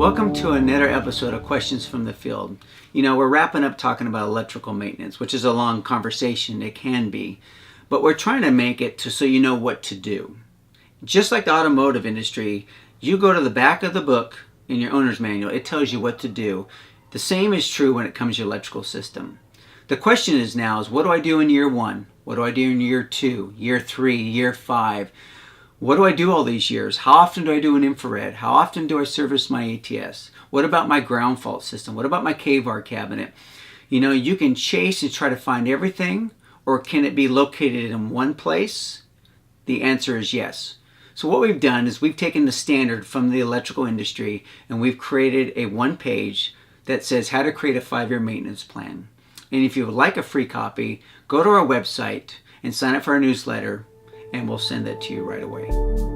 Welcome to another episode of Questions from the Field. You know, we're wrapping up talking about electrical maintenance, which is a long conversation. It can be. But we're trying to make it so you know what to do. Just like the automotive industry, you go to the back of the book in your owner's manual. It tells you what to do. The same is true when it comes to your electrical system. The question is now what do I do in year 1? What do I do in year 2, year 3, year 5? What do I do all these years? How often do I do an infrared? How often do I service my ATS? What about my ground fault system? What about my KVAR cabinet? You know, you can chase and try to find everything, or can it be located in one place? The answer is yes. So what we've done is we've taken the standard from the electrical industry and we've created a one page that says how to create a 5-year maintenance plan. And if you would like a free copy, go to our website and sign up for our newsletter, and we'll send that to you right away.